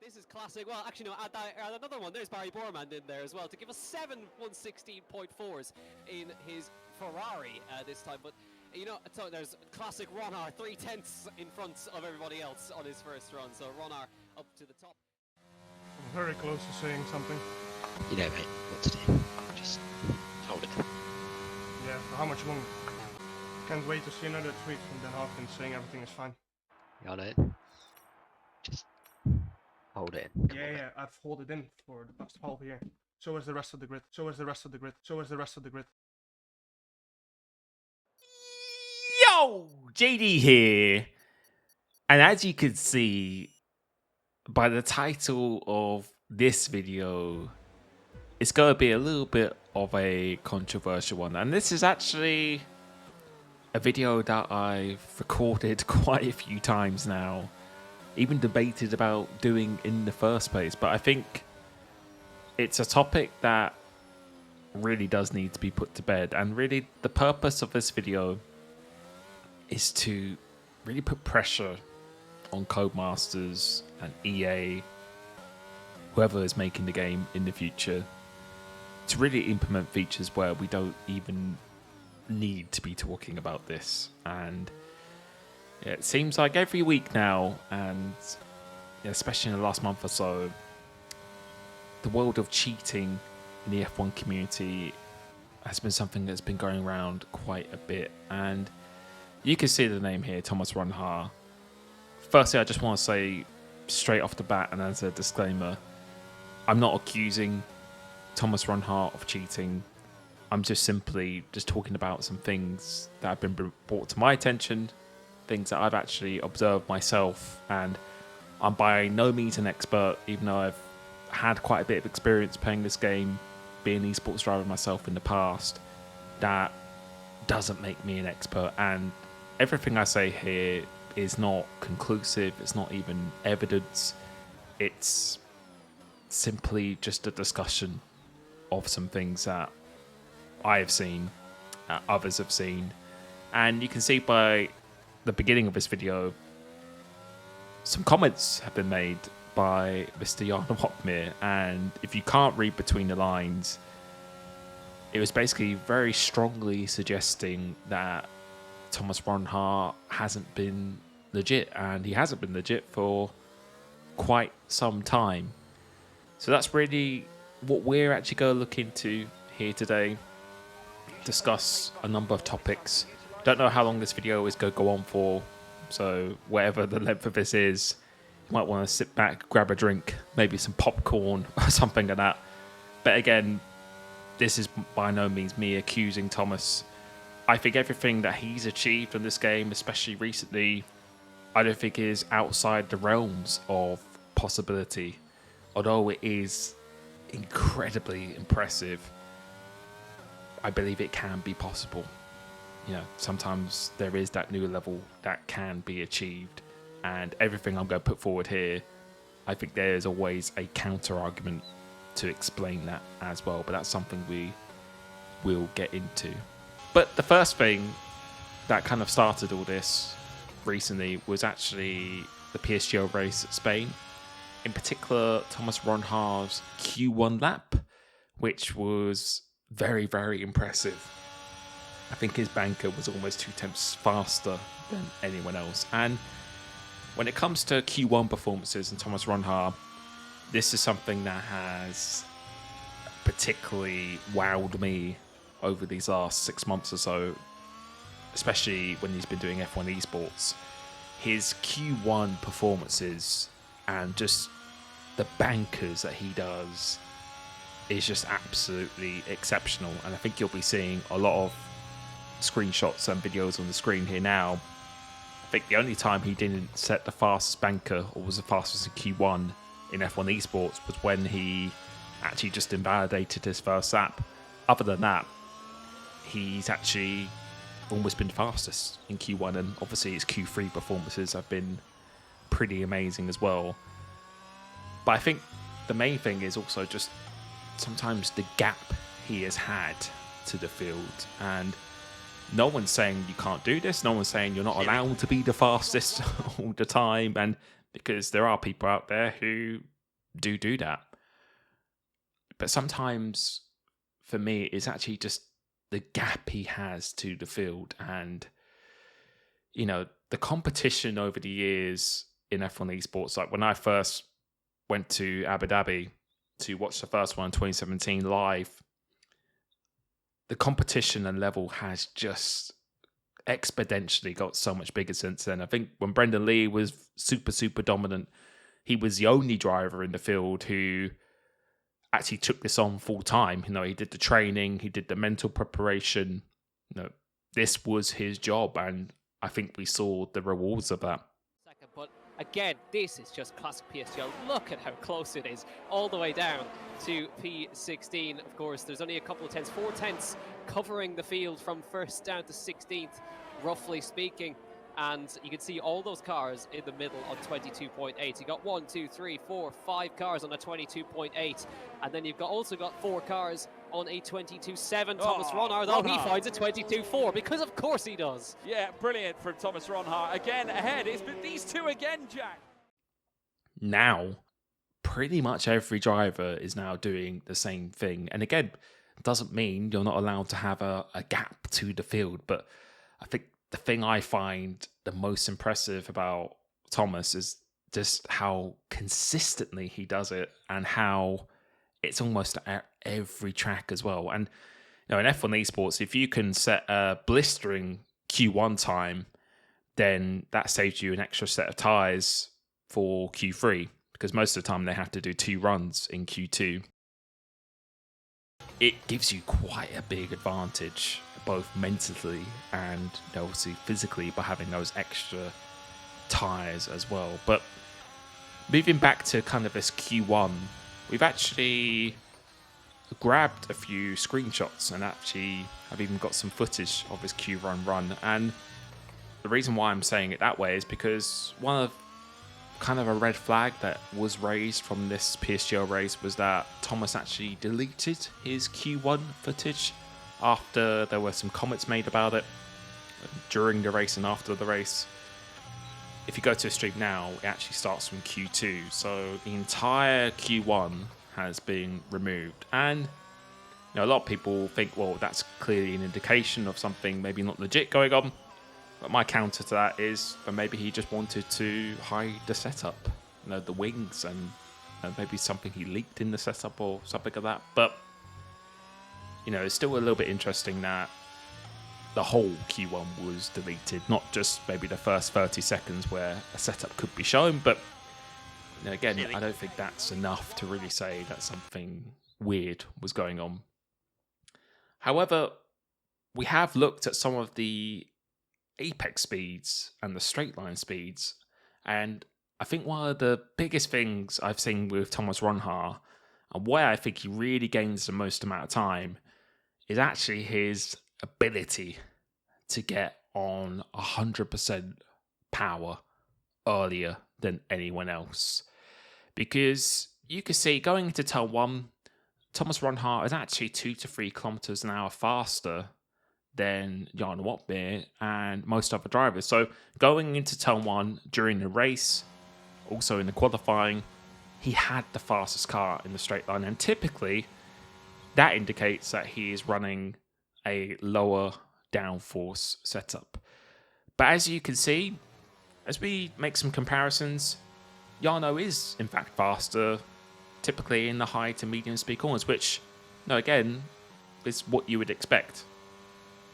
This is classic. Well, actually, no, add another one. There's Barry Borman in there as well to give us 7 116.4s in his Ferrari this time. But, you know, so there's classic Ronhaar, 3/10 in front of everybody else on his first run. So Ronhaar up to the top. I'm very close to saying something. You know, mate, what to do. Just hold it. Yeah, for how much longer? Can't wait to see another tweet from Den Haag saying everything is fine. You got it. Just hold it in. Yeah, I've held it in for the past half year. So is the rest of the grid. So is the rest of the grid. So is the rest of the grid. Yo, JD here. And as you can see by the title of this video, it's going to be a little bit of a controversial one. And this is actually a video that I've recorded quite a few times now, even debated about doing in the first place. But I think it's a topic that really does need to be put to bed. And really the purpose of this video is to really put pressure on Codemasters and EA, whoever is making the game in the future, to really implement features where we don't even need to be talking about this. And it seems like every week now, and especially in the last month or so, the world of cheating in the F1 community has been something that's been going around quite a bit. And you can see the name here, Thomas Ronhaar. Firstly, I just want to say straight off the bat, and as a disclaimer, I'm not accusing Thomas Ronhaar of cheating. I'm just simply talking about some things that have been brought to my attention, things that I've actually observed myself, and I'm by no means an expert, even though I've had quite a bit of experience playing this game, being an esports driver myself in the past. That doesn't make me an expert, and everything I say here is not conclusive, it's not even evidence, it's simply just a discussion of some things that I have seen, others have seen. And you can see by the beginning of this video, some comments have been made by Mr. Jan Hopmere, and if you can't read between the lines, it was basically very strongly suggesting that Thomas Ronhaar hasn't been legit, and he hasn't been legit for quite some time. So that's really what we're actually going to look into here today. Discuss a number of topics. Don't know how long this video is going to go on for, so whatever the length of this is, you might want to sit back, grab a drink, maybe some popcorn or something like that. But again, this is by no means me accusing Thomas. I think everything that he's achieved in this game, especially recently, I don't think is outside the realms of possibility. Although it is incredibly impressive, I believe it can be possible. You know, sometimes there is that new level that can be achieved, and everything I'm going to put forward here, I think there's always a counter argument to explain that as well, but that's something we will get into. But the first thing that kind of started all this recently was actually the PSGL race at Spain. In particular, Thomas Ronhaar's Q1 lap, which was very, very impressive. I think his banker was almost 2 tenths faster than anyone else. And when it comes to Q1 performances and Thomas Ronhaar, this is something that has particularly wowed me over these last 6 months or so, especially when he's been doing F1 esports. His Q1 performances and just the bankers that he does is just absolutely exceptional. And I think you'll be seeing a lot of screenshots and videos on the screen here now. I think the only time he didn't set the fastest banker or was the fastest in Q1 in F1 esports was when he actually just invalidated his first lap. Other than that, he's actually almost been fastest in Q1, and obviously his Q3 performances have been pretty amazing as well. But I think the main thing is also just sometimes the gap he has had to the field, and no one's saying you can't do this, no one's saying you're not allowed to be the fastest all the time, and because there are people out there who do that. But sometimes, for me, it's actually just the gap he has to the field. And, you know, the competition over the years in F1 esports, like when I first went to Abu Dhabi to watch the first one in 2017 live, the competition and level has just exponentially got so much bigger since then. I think when Brendan Lee was super dominant, he was the only driver in the field who actually took this on full time. You know, he did the training, he did the mental preparation. You know, this was his job, and I think we saw the rewards of that. But again, this is just classic PSGL. Look at how close it is, all the way down to P16. Of course, there's only a couple of tenths, 4 tenths covering the field from first down to 16th, roughly speaking. And you can see all those cars in the middle on 22.8. You got 1, 2, 3, 4, 5 cars on a 22.8. And then you've also got 4 cars on a 22.7. Thomas Ronhaar, though, he finds a 22.4, because of course he does. Yeah, brilliant from Thomas Ronhaar. Again, ahead. It's been these two again, Jack. Now, pretty much every driver is now doing the same thing. And again, doesn't mean you're not allowed to have a gap to the field. But I think the thing I find the most impressive about Thomas is just how consistently he does it, and how it's almost at every track as well. And you know, in F1 esports, if you can set a blistering Q1 time, then that saves you an extra set of tyres for Q3, because most of the time they have to do 2 runs in Q2. It gives you quite a big advantage, both mentally and obviously physically, by having those extra tyres as well. But moving back to kind of this Q1, we've actually grabbed a few screenshots and actually have even got some footage of his Q1 run. And the reason why I'm saying it that way is because one of kind of a red flag that was raised from this PSGL race was that Thomas actually deleted his Q1 footage after there were some comments made about it during the race and after the race. If you go to a stream now, it actually starts from Q2, so the entire Q1 has been removed. And you know, a lot of people think, well, that's clearly an indication of something maybe not legit going on. But my counter to that is that maybe he just wanted to hide the setup, you know, the wings, and maybe something he leaked in the setup or something like that. But you know, it's still a little bit interesting that the whole Q1 was deleted, not just maybe the first 30 seconds where a setup could be shown. But you know, again, I don't think that's enough to really say that something weird was going on. However, we have looked at some of the apex speeds and the straight line speeds, and I think one of the biggest things I've seen with Thomas Ronhaar, and why I think he really gains the most amount of time, is actually his ability to get on 100% power earlier than anyone else. Because you can see going into turn 1, Thomas Ronhaar is actually 2 to 3 kilometers an hour faster than Jan Watmir and most other drivers. So going into turn 1 during the race, also in the qualifying, he had the fastest car in the straight line, and typically that indicates that he is running a lower downforce setup. But as you can see, as we make some comparisons, Jarno is in fact faster, typically in the high to medium speed corners, which, no, again, is what you would expect.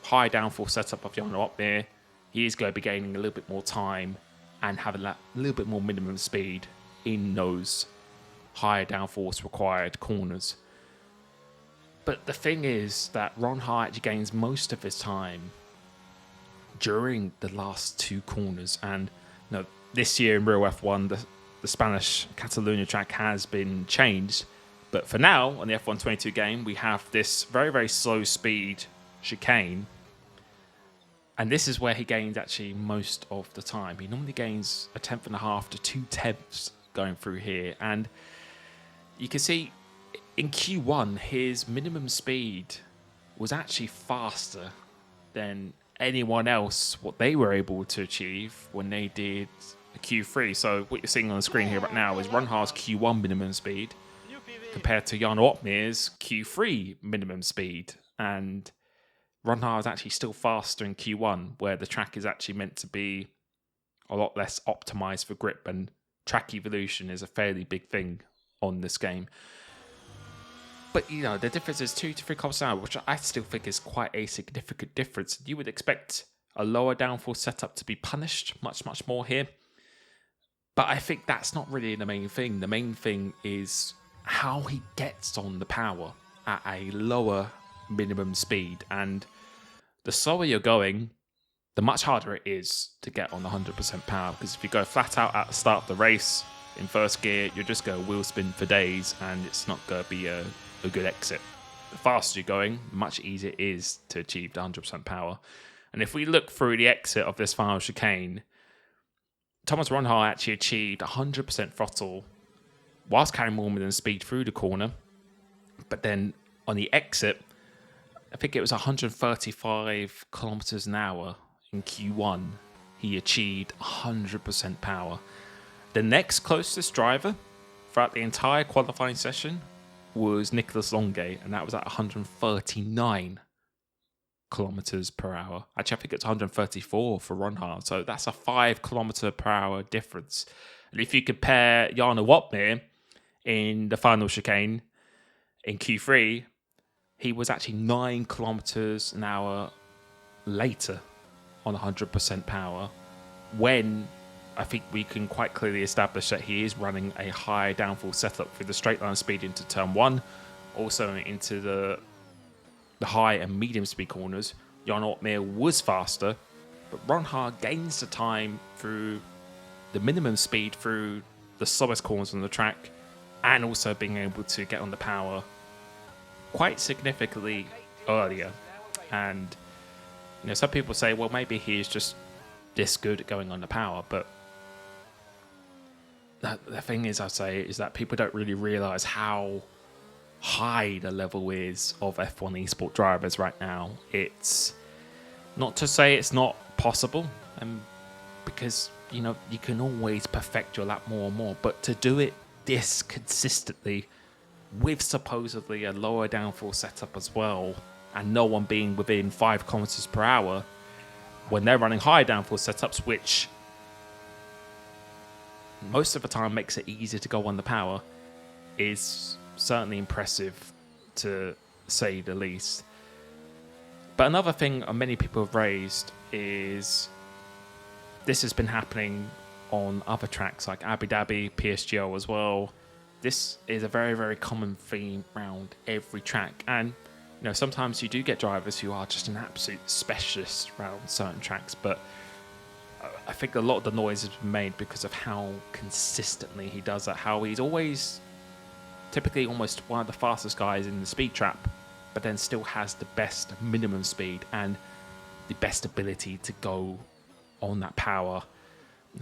High downforce setup of Jarno up there, he is going to be gaining a little bit more time and having that little bit more minimum speed in those higher downforce required corners. But the thing is that Ronhaar actually gains most of his time during the last 2 corners. And you know, this year in Real F1, the Spanish Catalonia track has been changed. But for now, on the F1 22 game, we have this very, very slow speed chicane. And this is where he gains actually most of the time. He normally gains 1.5 to 2 tenths going through here. And you can see in Q1, his minimum speed was actually faster than anyone else, what they were able to achieve when they did Q3. So what you're seeing on the screen here right now is Ronhaar's Q1 minimum speed compared to Jan Otmeer's Q3 minimum speed. And Ronhaar is actually still faster in Q1, where the track is actually meant to be a lot less optimized for grip, and track evolution is a fairly big thing on this game. But, you know, the difference is 2 to 3 kilometers an hour, which I still think is quite a significant difference. You would expect a lower downforce setup to be punished much, much more here. But I think that's not really the main thing. The main thing is how he gets on the power at a lower minimum speed. And the slower you're going, the much harder it is to get on the 100% power. Because if you go flat out at the start of the race in first gear, you're just going to wheel spin for days, and it's not going to be a good exit. The faster you're going, the much easier it is to achieve the 100% power. And if we look through the exit of this final chicane, Thomas Ronhaar actually achieved 100% throttle whilst carrying more than speed through the corner. But then on the exit, I think it was 135 kilometers an hour in Q1. He achieved 100% power. The next closest driver throughout the entire qualifying session was Nicolas Longuet, and that was at 139 kilometers per hour. Actually, I think it's 134 for Ronhaar, so that's a 5 kilometer per hour difference. And if you compare Jarno Opmeer in the final chicane in Q3, he was actually 9 kilometers an hour later on 100% power, when I think we can quite clearly establish that he is running a high downforce setup through the straight line speed into turn 1, also into the high and medium speed corners. Jan Otmeer was faster, but Ronhaar gains the time through the minimum speed through the slowest corners on the track, and also being able to get on the power quite significantly earlier. And you know, some people say, well, maybe he's just this good at going on the power, but the thing is, I say, is that people don't really realize how high the level is of F1 eSport drivers right now. It's not to say it's not possible, because you know you can always perfect your lap more and more, but to do it this consistently with supposedly a lower downforce setup as well, and no one being within 5 kilometers per hour when they're running high downforce setups, which most of the time makes it easier to go on the power, is certainly impressive, to say the least. But another thing many people have raised is this has been happening on other tracks like Abu Dhabi, PSGL as well. This is a very, very common theme around every track. And you know, sometimes you do get drivers who are just an absolute specialist around certain tracks, but I think a lot of the noise has been made because of how consistently he does that, how he's always typically almost one of the fastest guys in the speed trap, but then still has the best minimum speed and the best ability to go on that power.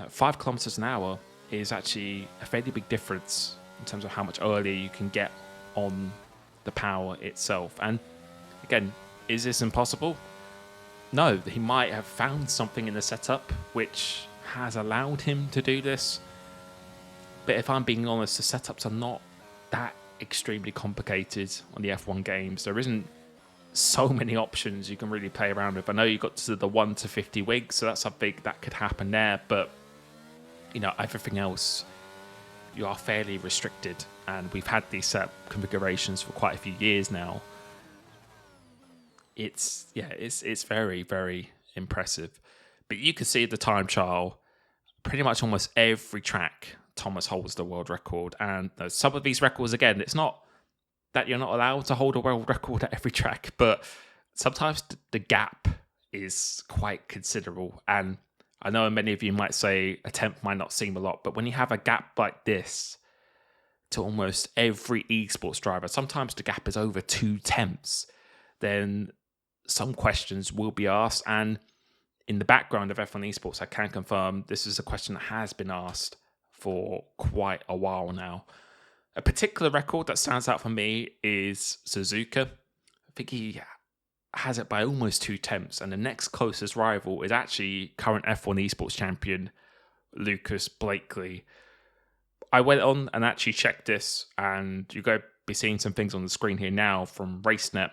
5 kilometers an hour is actually a fairly big difference in terms of how much earlier you can get on the power itself. And again, is this impossible? No, he might have found something in the setup which has allowed him to do this. But if I'm being honest, the setups are not that extremely complicated on the F1 games. There isn't so many options you can really play around with. I know you got to the 1 to 50 wigs, so that's something that could happen there. But, you know, everything else, you are fairly restricted. And we've had these set configurations for quite a few years now. It's very, very impressive. But you can see the time trial, pretty much almost every track, Thomas holds the world record. And some of these records, again, it's not that you're not allowed to hold a world record at every track, but sometimes the gap is quite considerable. And I know many of you might say a tenth might not seem a lot, but when you have a gap like this to almost every esports driver, sometimes the gap is over 2 tenths, then some questions will be asked. And in the background of F1 esports, I can confirm this is a question that has been asked for quite a while now. A particular record that stands out for me is Suzuka. I think he has it by almost 2 tenths, and the next closest rival is actually current F1 esports champion Lucas Blakely. I went on and actually checked this, and you're going to be seeing some things on the screen here now from RaceNet.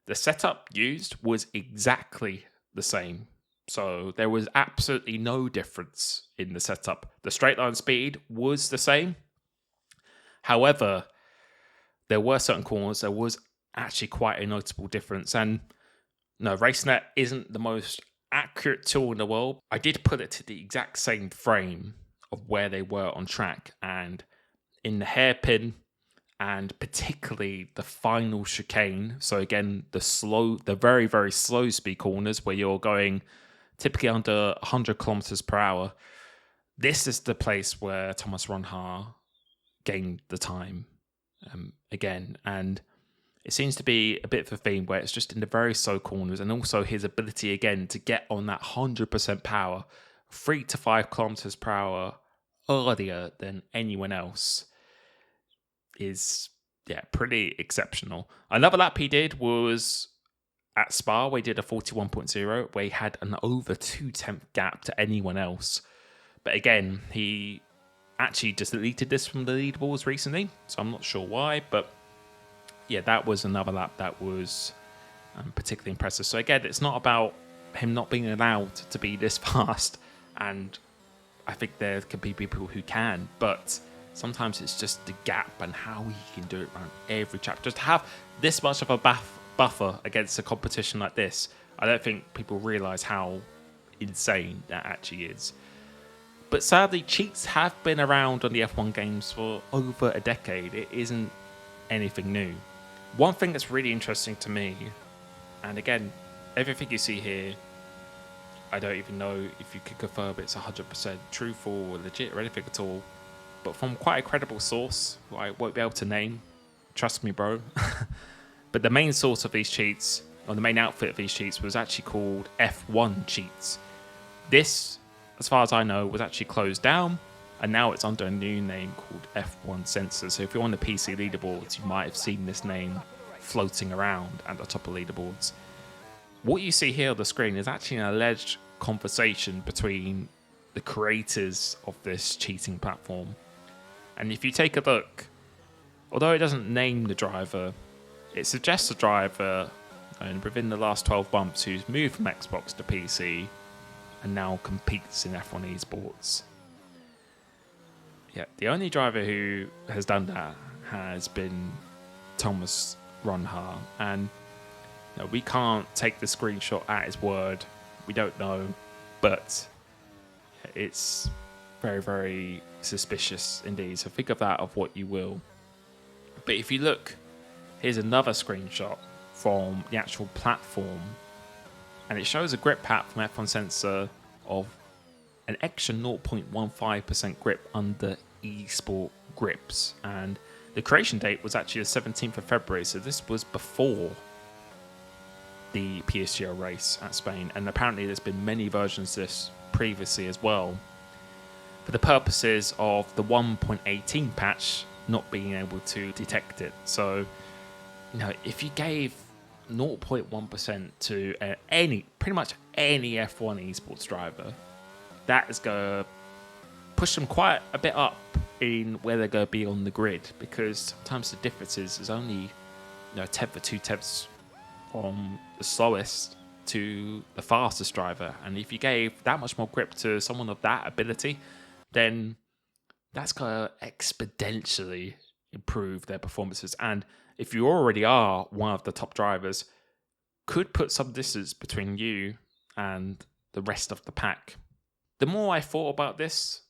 The setup used was exactly the same. So there was absolutely no difference in the setup. The straight line speed was the same. However, there were certain corners, there was actually quite a notable difference. And no, RaceNet isn't the most accurate tool in the world. I did put it to the exact same frame of where they were on track, and in the hairpin and particularly the final chicane. So again, the very, very slow speed corners where you're going typically under 100 kilometers per hour. This is the place where Thomas Ronhaar gained the time again. And it seems to be a bit of a theme where it's just in the very slow corners, and also his ability again to get on that 100% power, 3 to 5 kilometers per hour earlier than anyone else is pretty exceptional. Another lap he did was at Spa, where he did a 41.0, where he had an over 2/10 gap to anyone else. But again, he actually just deleted this from the leaderboards recently, so I'm not sure why. But yeah, that was another lap that was particularly impressive. So again, it's not about him not being allowed to be this fast, and I think there could be people who can, but sometimes it's just the gap and how he can do it around every chapter. Just to have this much of a buffer against a competition like this, I don't think people realise how insane that actually is. But sadly, cheats have been around on the F1 games for over a decade. It isn't anything new. One thing that's really interesting to me, and again, everything you see here, I don't even know if you could confirm it's 100% truthful or legit or anything at all, but from quite a credible source, who I won't be able to name, trust me bro, but the main source of these cheats, or the main outfit of these cheats, was actually called F1 Cheats. This, as far as I know, was actually closed down, and now it's under a new name called F1 Sensor. So if you're on the PC leaderboards, you might have seen this name floating around at the top of leaderboards. What you see here on the screen is actually an alleged conversation between the creators of this cheating platform. And if you take a look, although it doesn't name the driver, it suggests a driver and within the last 12 months who's moved from Xbox to PC and now competes in F1 esports. Yeah, the only driver who has done that has been Thomas Ronhaar, and we can't take the screenshot at his word. We don't know, but it's very, very suspicious indeed. So think of that of what you will. But if you look, here's another screenshot from the actual platform, and it shows a grip pack from F1 Sensor of an extra 0.15% grip under eSport grips, and the creation date was actually the 17th of February, so this was before the PSGL race at Spain, and apparently there's been many versions of this previously as well, for the purposes of the 1.18 patch not being able to detect it. So, if you gave 0.1% to pretty much any F1 esports driver, that is going to push them quite a bit up in where they're going to be on the grid, because sometimes the difference is only a tenth or 2 tenths from the slowest to the fastest driver. And if you gave that much more grip to someone of that ability, then that's going to exponentially improve their performances. And if you already are one of the top drivers, could put some distance between you and the rest of the pack. The more I thought about this,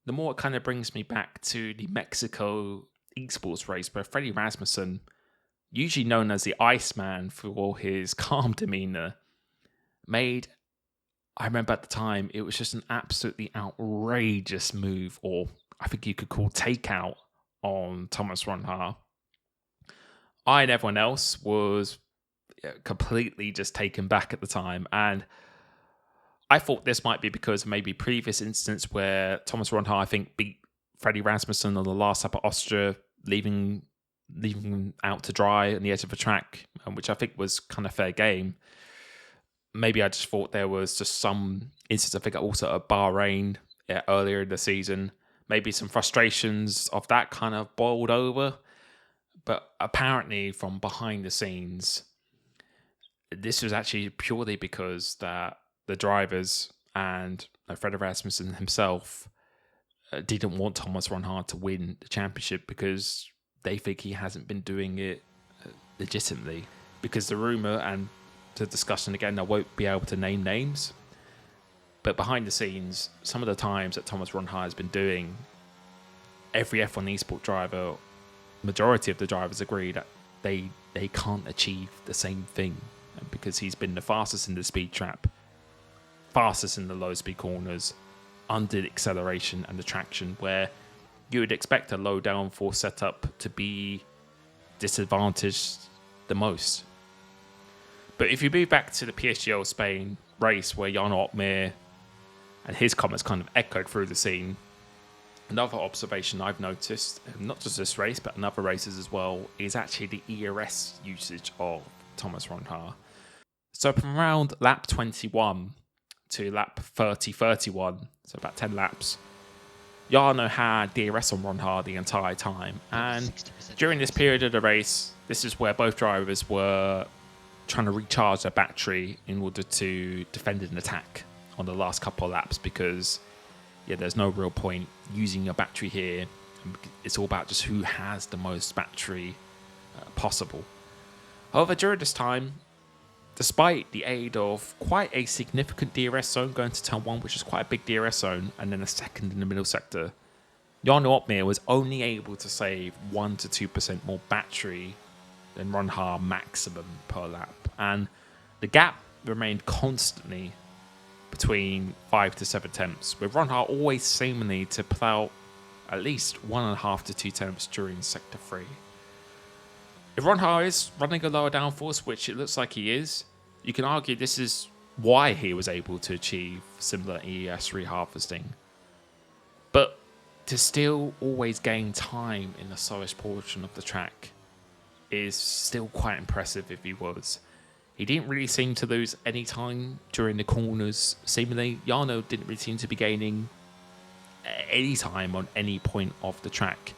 the more it kind of brings me back to the Mexico esports race where Freddie Rasmussen, usually known as the Iceman for his calm demeanor, made, I remember at the time, it was just an absolutely outrageous move, or I think you could call takeout, on Thomas Ronhaar. I and everyone else was completely just taken back at the time, and I thought this might be because of maybe previous instance where Thomas Ronhaar, I think, beat Freddie Rasmussen on the last lap at Austria, leaving him out to dry on the edge of the track, which I think was kind of fair game. Maybe I just thought there was just some instance, I think also at Bahrain, earlier in the season. Maybe some frustrations of that kind of boiled over. But apparently from behind the scenes, this was actually purely because that the drivers and Fred Rasmussen himself didn't want Thomas Ronhaar to win the championship because they think he hasn't been doing it legitimately. Because the rumour and the discussion, again, I won't be able to name names, but behind the scenes, some of the times that Thomas Ronhaar has been doing, every F1 eSport driver, majority of the drivers agree that they can't achieve the same thing, because he's been the fastest in the speed trap, fastest in the low speed corners, under the acceleration and the traction, where you would expect a low downforce setup to be disadvantaged the most. But if you move back to the PSGL Spain race, where Jarno Opmeer and his comments kind of echoed through the scene, another observation I've noticed, not just this race, but in other races as well, is actually the ERS usage of Thomas Ronhaar. So from around lap 21 to lap 30-31, so about 10 laps, Jarno had DRS on Ronhaar the entire time. And during this period of the race, this is where both drivers were trying to recharge their battery in order to defend an attack on the last couple of laps, because there's no real point using your battery here. It's all about just who has the most battery possible. However, during this time, despite the aid of quite a significant DRS zone going to turn 1, which is quite a big DRS zone, and then a second in the middle sector, Jarno Opmeer was only able to save 1 to 2% more battery than Ronhaar maximum per lap. And the gap remained constantly between 5 to 7 tenths, with Ronhaar always seemingly to pull out at least 1.5 to 2 tenths during Sector 3. If Ronhaar is running a lower downforce, which it looks like he is, you can argue this is why he was able to achieve similar ES reharvesting. But to still always gain time in the slowest portion of the track is still quite impressive if he was. He didn't really seem to lose any time during the corners. Seemingly, Jarno didn't really seem to be gaining any time on any point of the track.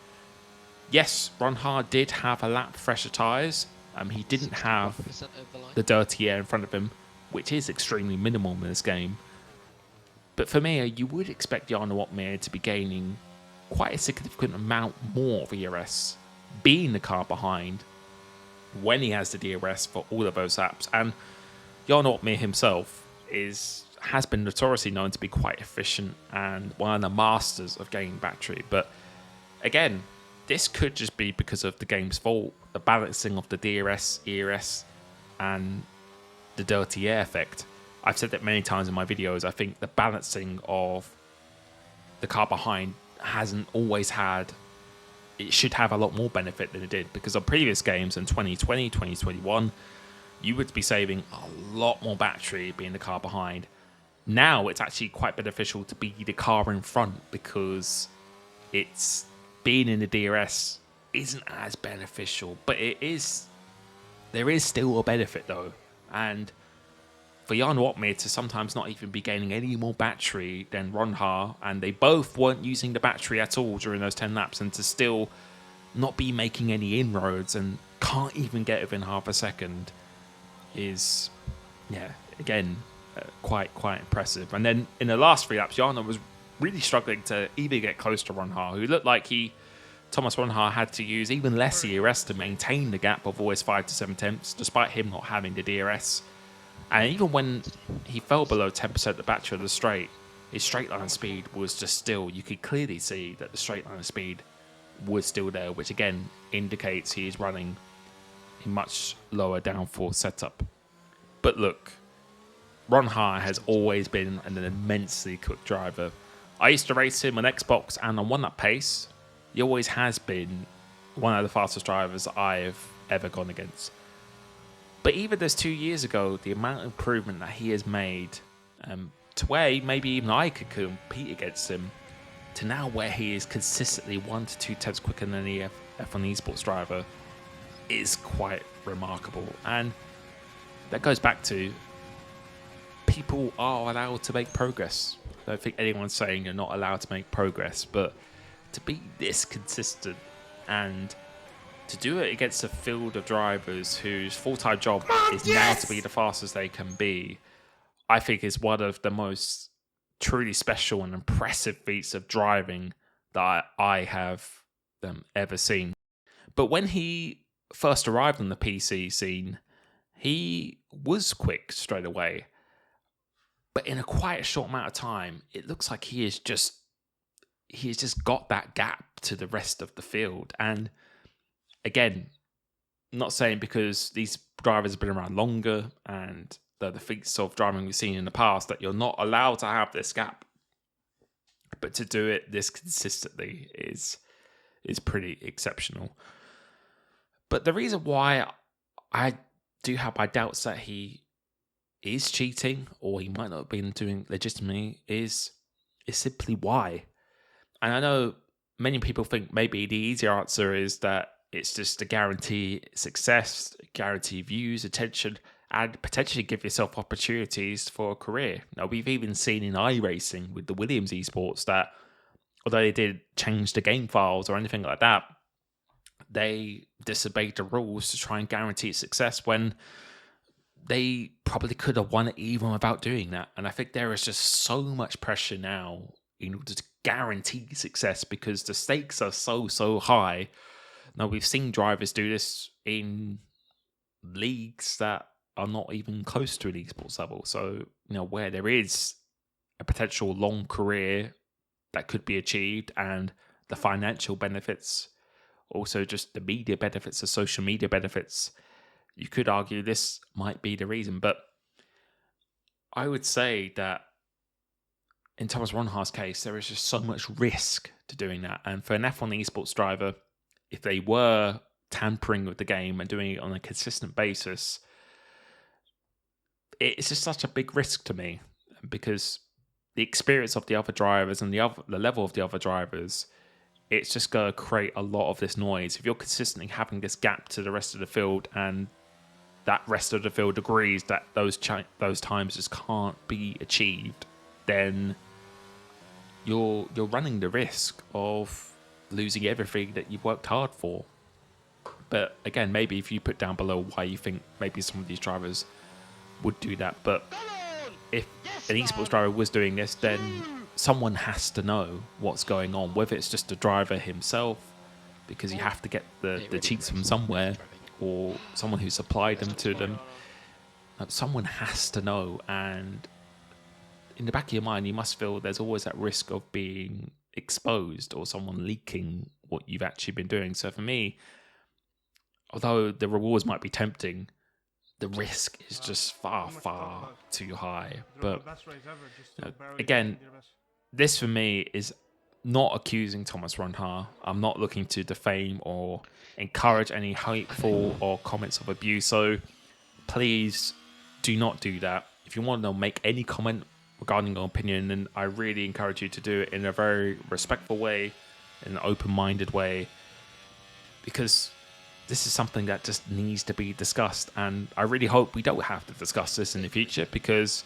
Yes, Ronhaar did have a lap fresher tyres. He didn't have the dirty air in front of him, which is extremely minimal in this game. But for me, you would expect Jarno Opmeer to be gaining quite a significant amount more of ERS, being the car behind, when he has the DRS for all of those laps. And Jarno Opmeer himself has been notoriously known to be quite efficient and one of the masters of gaining battery. But again, this could just be because of the game's fault, the balancing of the DRS, ERS, and the dirty air effect. I've said that many times in my videos. I think the balancing of the car behind hasn't always had... It should have a lot more benefit than it did, because on previous games in 2020, 2021, you would be saving a lot more battery being the car behind. Now it's actually quite beneficial to be the car in front, because it's being in the DRS isn't as beneficial, but there is still a benefit though. And for Jarno Opmeer to sometimes not even be gaining any more battery than Ronhaar, and they both weren't using the battery at all during those 10 laps, and to still not be making any inroads and can't even get within half a second is, again, quite impressive. And then in the last 3 laps, Jarno was really struggling to even get close to Ronhaar, who looked like Thomas Ronhaar had to use even less ERS to maintain the gap of always 5 to 7 tenths, despite him not having the DRS. And even when he fell below 10% of the battery of the straight, his straight line speed was just still, you could clearly see that the straight line speed was still there, which again indicates he is running a much lower downforce setup. But look, Ronhaar has always been an immensely quick driver. I used to race him on Xbox, and on 1-lap pace, he always has been one of the fastest drivers I've ever gone against. But even this 2 years ago, the amount of improvement that he has made, to where maybe even I could compete against him, to now where he is consistently 1 to 2 tenths quicker than any F1 esports driver, is quite remarkable. And that goes back to people are allowed to make progress. I don't think anyone's saying you're not allowed to make progress, but to be this consistent and to do it against a field of drivers whose full-time job is now to be the fastest they can be, I think is one of the most truly special and impressive feats of driving that I have ever seen. But when he first arrived on the PC scene, he was quick straight away. But in a quite short amount of time, it looks like he has just got that gap to the rest of the field. And again, not saying because these drivers have been around longer and the feats of driving we've seen in the past that you're not allowed to have this gap. But to do it this consistently is pretty exceptional. But the reason why I do have my doubts that he is cheating or he might not have been doing legitimately is simply why. And I know many people think maybe the easy answer is that it's just to guarantee success, guarantee views, attention, and potentially give yourself opportunities for a career. Now, we've even seen in iRacing with the Williams esports that although they did change the game files or anything like that, they disobeyed the rules to try and guarantee success when they probably could have won it even without doing that. And I think there is just so much pressure now in order to guarantee success because the stakes are so high. Now, we've seen drivers do this in leagues that are not even close to an esports level. So, where there is a potential long career that could be achieved and the financial benefits, also just the media benefits, the social media benefits, you could argue this might be the reason. But I would say that in Thomas Ronhaar's case, there is just so much risk to doing that. And for an F1 esports driver, if they were tampering with the game and doing it on a consistent basis, it's just such a big risk to me because the experience of the other drivers and the level of the other drivers, it's just going to create a lot of this noise. If you're consistently having this gap to the rest of the field and that rest of the field agrees that those times just can't be achieved, then you're running the risk of losing everything that you've worked hard for. But again, maybe if you put down below why you think maybe some of these drivers would do that. But if an esports driver was doing this, then someone has to know what's going on, whether it's just the driver himself, because you have to get the cheats from somewhere, or someone who supplied them to them. Someone has to know, and in the back of your mind, you must feel there's always that risk of being exposed or someone leaking what you've actually been doing. So for me, although the rewards might be tempting, the risk is just far too high. But again, this for me is not accusing Thomas Ronhaar. I'm not looking to defame or encourage any hateful or comments of abuse. So please do not do that. If you want to make any comment regarding your opinion, then I really encourage you to do it in a very respectful way, in an open-minded way, because this is something that just needs to be discussed. And I really hope we don't have to discuss this in the future, because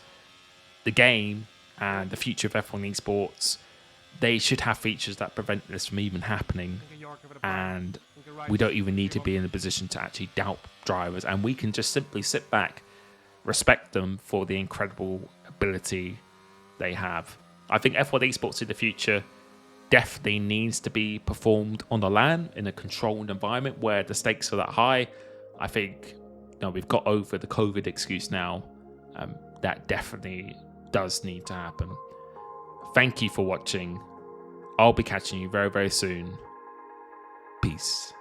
the game and the future of F1 esports, they should have features that prevent this from even happening. And we don't even need to be in a position to actually doubt drivers. And we can just simply sit back, respect them for the incredible ability they have. I think F1 esports in the future definitely needs to be performed on the LAN in a controlled environment where the stakes are that high. I think we've got over the COVID excuse now. That definitely does need to happen. Thank you for watching. I'll be catching you very, very soon. Peace.